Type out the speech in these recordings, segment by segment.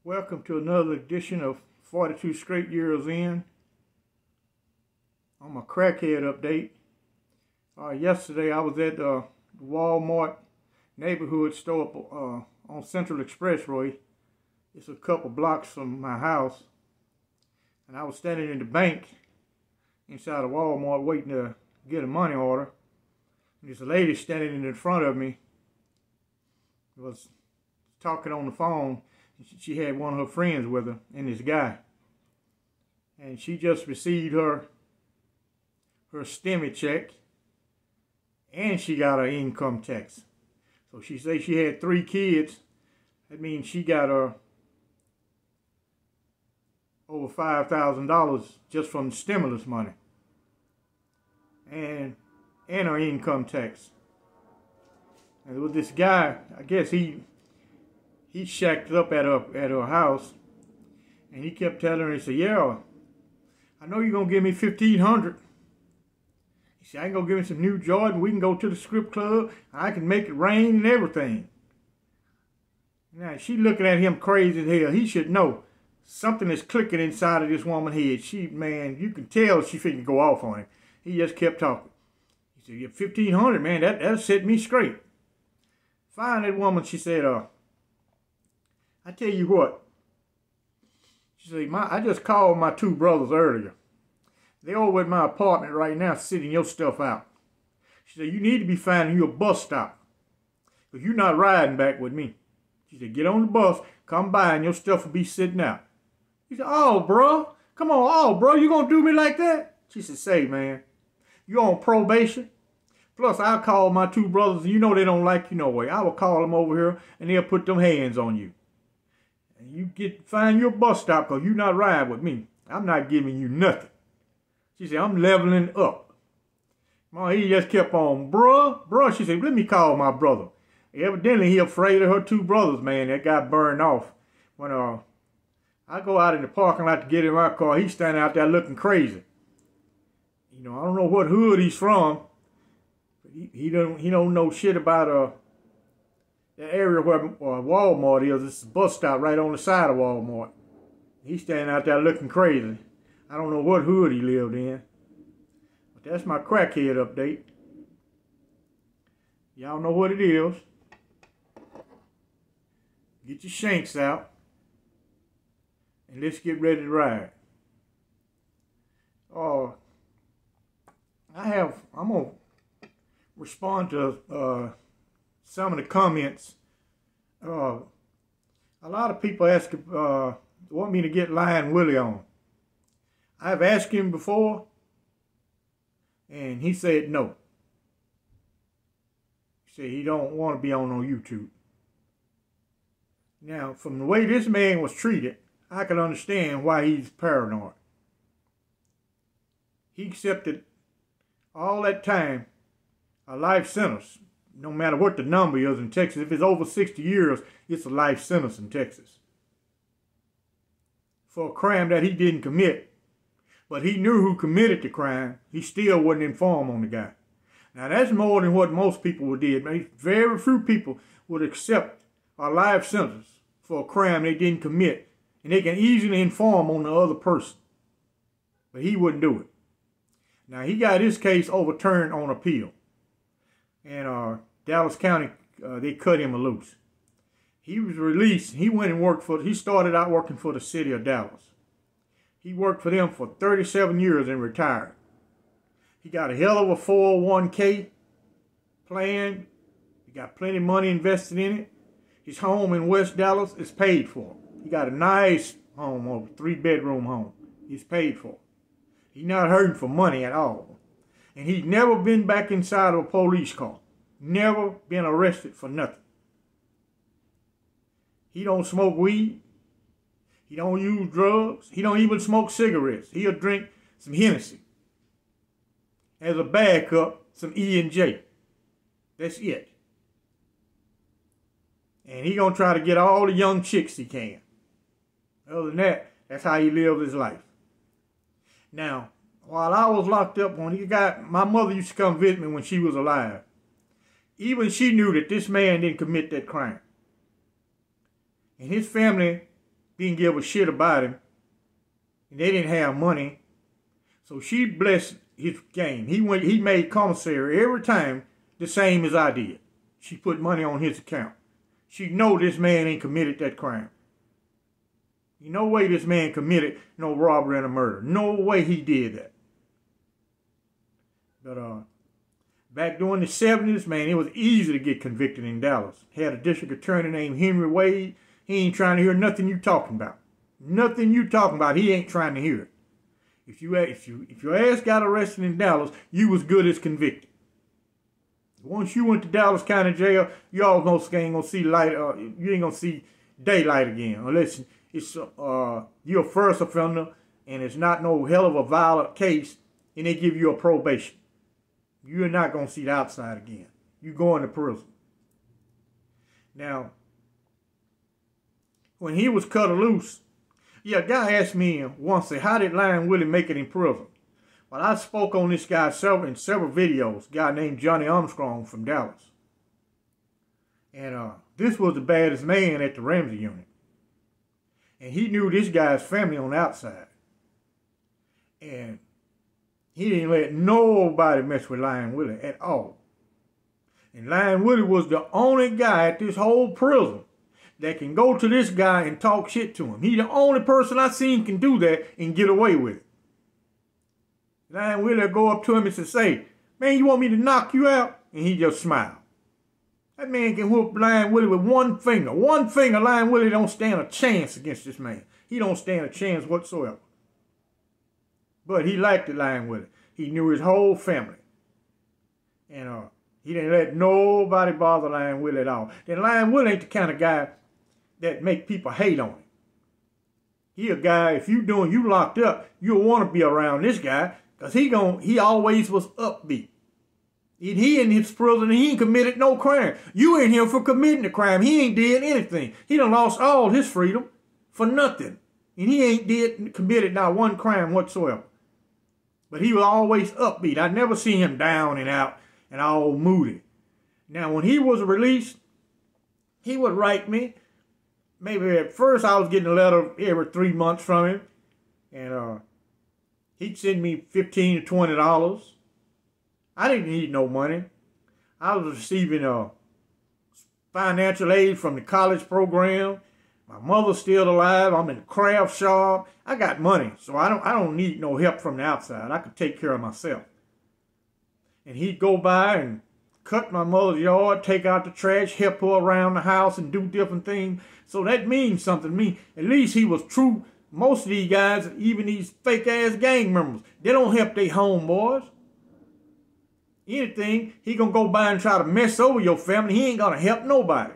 Welcome to another edition of 42 Straight Years In on my crackhead update. Yesterday I was at the Walmart neighborhood store on Central Expressway. It's a couple blocks from my house. And I was standing in the bank inside of Walmart waiting to get a money order. And this lady standing in front of me was talking on the phone. She had one of her friends with her and this guy. And she just received her STEMI check. And she got her income tax. So she said she had 3 kids. That means she got her over $5,000 just from the stimulus money. And her income tax. And with this guy, I guess he shacked up at her house, and he kept telling her, he said, "Yeah, I know you're gonna give me $1,500. He said, I can go give me some new Jordan. We can go to the strip club. I can make it rain and everything." Now she looking at him crazy as hell. He should know something is clicking inside of this woman's head. Man, you can tell she finna go off on him. He just kept talking. He said, "Yeah, $1,500, man. That'll set me straight." Finally, that woman, she said, "I tell you what," she said, "I just called my 2 brothers earlier. They're over at my apartment right now sitting your stuff out." She said, "You need to be finding you a bus stop, because you're not riding back with me." She said, "Get on the bus, come by, and your stuff will be sitting out." He said, "Oh, bro, come on, bro, you gonna do me like that?" She said, "Say, man, you on probation? Plus, I'll call my 2 brothers, and you know they don't like you no way. I will call them over here, and they'll put them hands on you. And you find your bus stop, because you're not riding with me. I'm not giving you nothing." She said, "I'm leveling up." Man, he just kept on, bruh. She said, "Let me call my brother." Evidently, he afraid of her 2 brothers, man, that got burned off. When I go out in the parking lot to get in my car, he's standing out there looking crazy. You know, I don't know what hood he's from. But he don't know shit about the area where Walmart is. It's a bus stop right on the side of Walmart. He's standing out there looking crazy. I don't know what hood he lived in. But that's my crackhead update. Y'all know what it is. Get your shanks out. And let's get ready to ride. I'm going to respond to some of the comments. A lot of people want me to get Lying Willie on. I've asked him before, and he said no. He said he don't want to be on YouTube. Now, from the way this man was treated, I can understand why he's paranoid. He accepted all that time a life sentence, no matter what the number is in Texas. If it's over 60 years, it's a life sentence in Texas for a crime that he didn't commit. But he knew who committed the crime. He still wouldn't inform on the guy. Now, that's more than what most people would do. Very few people would accept a life sentence for a crime they didn't commit, and they can easily inform on the other person. But he wouldn't do it. Now, he got his case overturned on appeal. And Dallas County, they cut him loose. He was released. He went and he started out working for the city of Dallas. He worked for them for 37 years and retired. He got a hell of a 401k plan. He got plenty of money invested in it. His home in West Dallas is paid for. He got a nice home, a 3-bedroom home. He's paid for. He's not hurting for money at all. And he's never been back inside of a police car. Never been arrested for nothing. He don't smoke weed. He don't use drugs. He don't even smoke cigarettes. He'll drink some Hennessy. As a backup, some E&J. That's it. And he gonna try to get all the young chicks he can. Other than that, that's how he lives his life. Now, while I was locked up, my mother used to come visit me when she was alive. Even she knew that this man didn't commit that crime. And his family didn't give a shit about him. And they didn't have money. So she blessed his game. He made commissary every time the same as I did. She put money on his account. She know this man ain't committed that crime. No way this man committed no robbery and a murder. No way he did that. But back during the 70s, man, it was easy to get convicted in Dallas. Had a district attorney named Henry Wade. He ain't trying to hear nothing you talking about. Nothing you talking about, he ain't trying to hear it. If your ass got arrested in Dallas, you was good as convicted. Once you went to Dallas County Jail, you almost ain't gonna see light. You ain't gonna see daylight again, unless it's you're a first offender and it's not no hell of a violent case, and they give you a probation. You're not gonna see the outside again. You going to prison. Now, when he was cut loose, yeah, a guy asked me once, how did Lying Willie make it in prison? Well, I spoke on this guy in several videos, a guy named Johnny Armstrong from Dallas. And this was the baddest man at the Ramsey unit. And he knew this guy's family on the outside. And he didn't let nobody mess with Lying Willie at all. And Lying Willie was the only guy at this whole prison that can go to this guy and talk shit to him. He the only person I seen can do that and get away with it. Lying Willie go up to him and say, man, you want me to knock you out? And he just smiled. That man can whoop Lying Willie with one finger. One finger, Lying Willie don't stand a chance against this man. He don't stand a chance whatsoever. But he liked the Lying Willie. He knew his whole family. And he didn't let nobody bother Lying Willie at all. Then Lying Willie ain't the kind of guy that make people hate on him. He a guy, if you locked up, you'll want to be around this guy, because he always was upbeat. He in his prison, and he ain't committed no crime. You in here for committing a crime. He ain't did anything. He done lost all his freedom for nothing. And he ain't committed not one crime whatsoever. But he was always upbeat. I never seen him down and out and all moody. Now, when he was released, he would write me. Maybe at first I was getting a letter every 3 months from him. And he'd send me $15 to $20. I didn't need no money. I was receiving financial aid from the college program. My mother's still alive. I'm in the craft shop. I got money, so I don't need no help from the outside. I could take care of myself. And he'd go by and cut my mother's yard, take out the trash, help her around the house, and do different things. So that means something to me. At least he was true. Most of these guys, even these fake-ass gang members, they don't help their homeboys. Anything, he gonna go by and try to mess over your family. He ain't gonna help nobody.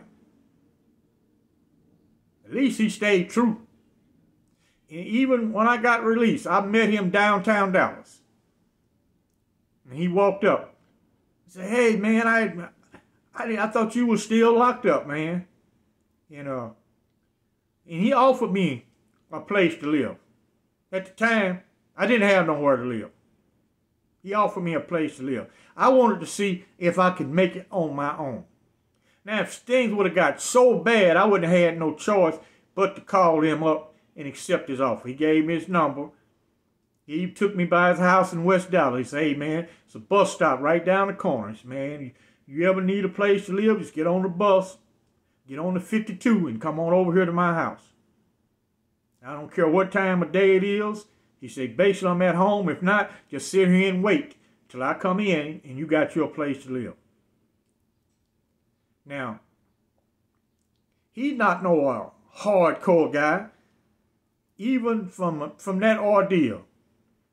At least he stayed true. And even when I got released, I met him downtown Dallas. And he walked up. He said, hey, man, I thought you were still locked up, man. And he offered me a place to live. At the time, I didn't have nowhere to live. He offered me a place to live. I wanted to see if I could make it on my own. Now, if things would have got so bad, I wouldn't have had no choice but to call him up and accept his offer. He gave me his number. He took me by his house in West Dallas. He said, hey, man, it's a bus stop right down the corner. He said, man, you ever need a place to live, just get on the bus, get on the 52, and come on over here to my house. I don't care what time of day it is. He said, basically, I'm at home. If not, just sit here and wait till I come in and you got your place to live. Now, he's not no hardcore guy. Even from that ordeal,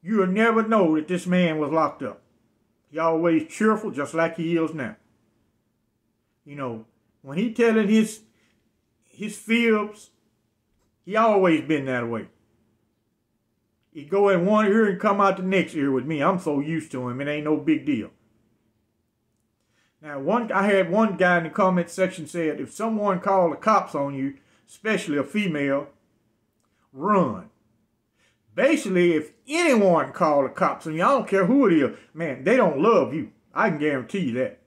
you'll never know that this man was locked up. He always cheerful, just like he is now. You know, when he telling his fibs, he always been that way. He go in one ear and come out the next ear with me. I'm so used to him, it ain't no big deal. Now, I had one guy in the comment section said, if someone called the cops on you, especially a female, run. Basically, if anyone called the cops on you, I don't care who it is, man, they don't love you. I can guarantee you that.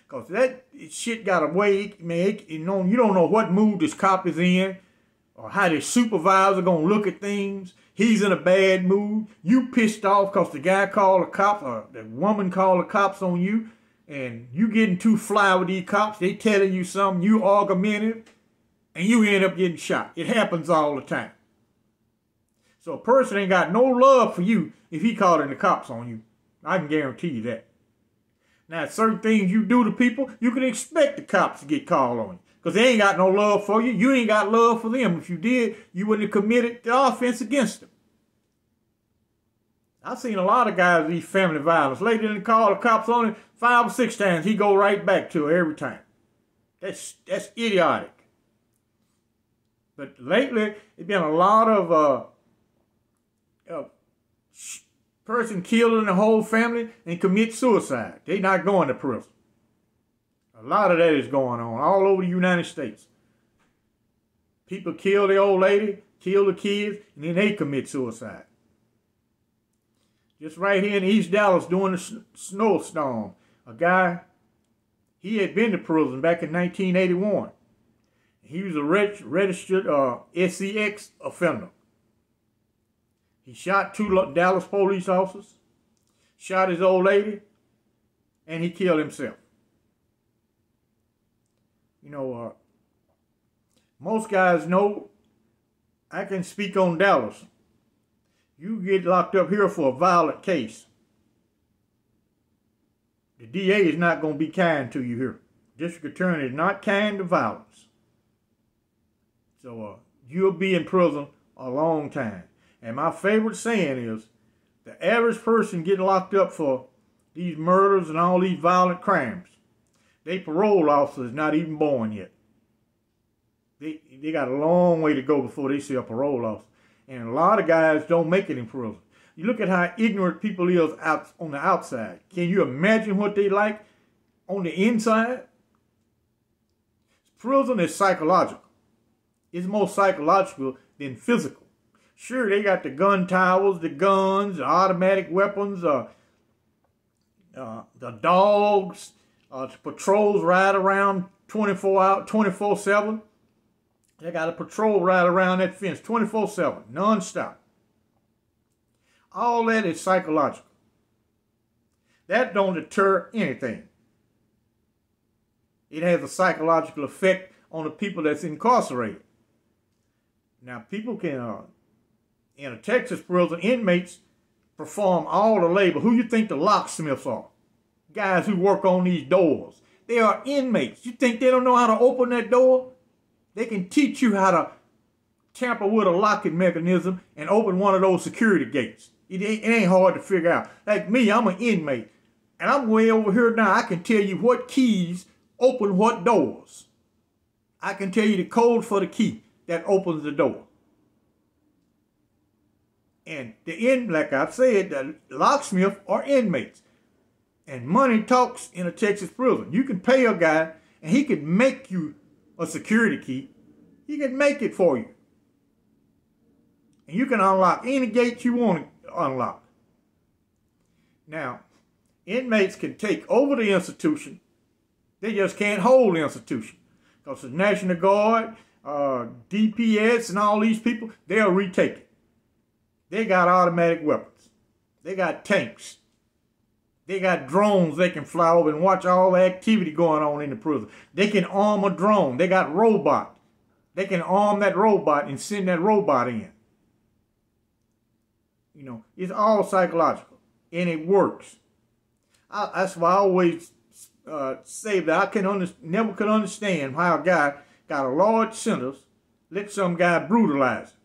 Because that shit got a way, man, you don't know what mood this cop is in. or how the supervisor gonna look at things. He's in a bad mood. You pissed off because the guy called the cops or the woman called the cops on you, and you getting too fly with these cops. They telling you something, you argumentative, and you end up getting shot. It happens all the time. So a person ain't got no love for you if he calling the cops on you. I can guarantee you that. Now, certain things you do to people, you can expect the cops to get called on you. Because they ain't got no love for you. You ain't got love for them. If you did, you wouldn't have committed the offense against them. I've seen a lot of guys with these family violence. Lady didn't call the cops on him 5 or 6 times. He go right back to her every time. That's idiotic. But lately, there's been a lot of person killed in the whole family and commit suicide. They not going to prison. A lot of that is going on all over the United States. People kill the old lady, kill the kids, and then they commit suicide. Just right here in East Dallas during the snowstorm, a guy, he had been to prison back in 1981. He was a registered SCX offender. He shot 2 Dallas police officers, shot his old lady, and he killed himself. You know, most guys know, I can speak on Dallas. You get locked up here for a violent case, the DA is not going to be kind to you here. District Attorney is not kind to violence. So you'll be in prison a long time. And my favorite saying is, the average person getting locked up for these murders and all these violent crimes, they parole officer is not even born yet. They got a long way to go before they see a parole officer. And a lot of guys don't make it in prison. You look at how ignorant people is out on the outside. Can you imagine what they like on the inside? Prison is psychological. It's more psychological than physical. Sure, they got the gun towers, the guns, the automatic weapons, the dogs, the patrols ride around 24/7. They got a patrol right around that fence 24/7, non-stop. All that is psychological. That don't deter anything. It has a psychological effect on the people that's incarcerated. Now, people can, in a Texas prison, inmates perform all the labor. Who you think the locksmiths are? Guys who work on these doors. They are inmates. You think they don't know how to open that door? They can teach you how to tamper with a locking mechanism and open one of those security gates. It ain't hard to figure out. Like me, I'm an inmate. And I'm way over here now. I can tell you what keys open what doors. I can tell you the code for the key that opens the door. And like I said, the locksmith are inmates. And money talks in a Texas prison. You can pay a guy and he can make you a security key. He can make it for you. And you can unlock any gate you want to unlock. Now, inmates can take over the institution. They just can't hold the institution. Because the National Guard, DPS, and all these people, they'll retake it. They got automatic weapons. They got tanks. They got drones they can fly over and watch all the activity going on in the prison. They can arm a drone. They got robot. They can arm that robot and send that robot in. You know, it's all psychological. And it works. That's why I always say that I never could understand how a guy got a large sentence, let some guy brutalize him.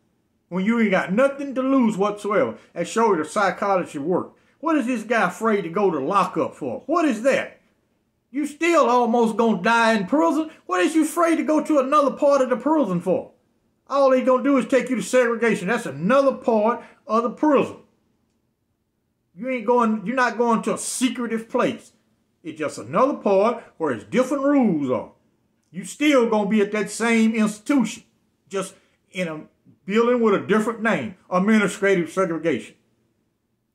When you ain't got nothing to lose whatsoever. That shows you the psychology work. What is this guy afraid to go to lockup for? What is that? You still almost gonna die in prison? What is you afraid to go to another part of the prison for? All they gonna do is take you to segregation. That's another part of the prison. You're not going to a secretive place. It's just another part where it's different rules are. You still gonna be at that same institution, just in a building with a different name, administrative segregation.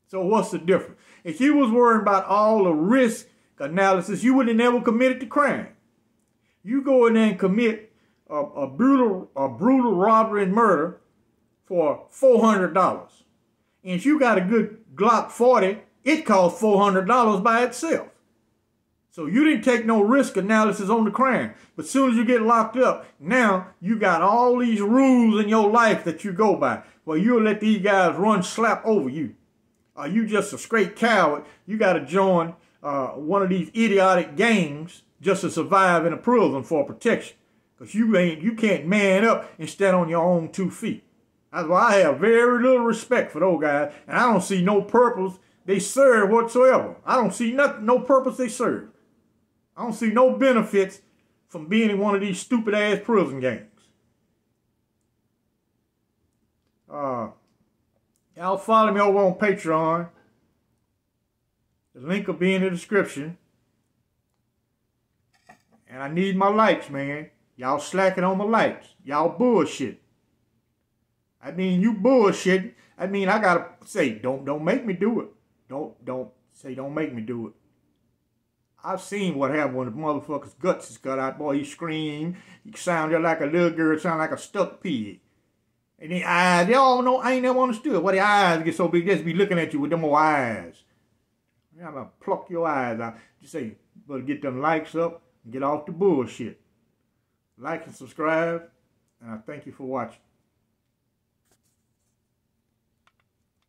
So what's the difference? If you was worrying about all the risk analysis, you would have never committed the crime. You go in there and commit a brutal robbery and murder for $400. And if you got a good Glock 40, it costs $400 by itself. So you didn't take no risk analysis on the crime. But as soon as you get locked up, now you got all these rules in your life that you go by. Well, you'll let these guys run slap over you. You just a straight coward. You got to join one of these idiotic gangs just to survive in a prison for protection. Because you can't man up and stand on your own 2 feet. That's why I have very little respect for those guys. And I don't see no purpose they serve whatsoever. I don't see nothing, no purpose they serve. I don't see no benefits from being in one of these stupid ass prison gangs. Y'all follow me over on Patreon. The link will be in the description. And I need my likes, man. Y'all slacking on my likes. Y'all bullshit. I mean, you bullshit. I mean, I gotta say, don't make me do it. Don't make me do it. I've seen what happened when the motherfucker's guts is cut out. Boy, he screamed. He sounded like a little girl, sounded like a stuck pig. And the eyes, y'all know, I ain't never understood why the eyes get so big. Just be looking at you with them old eyes. I'm gonna pluck your eyes out. Just say, better get them likes up and get off the bullshit. Like and subscribe, and I thank you for watching.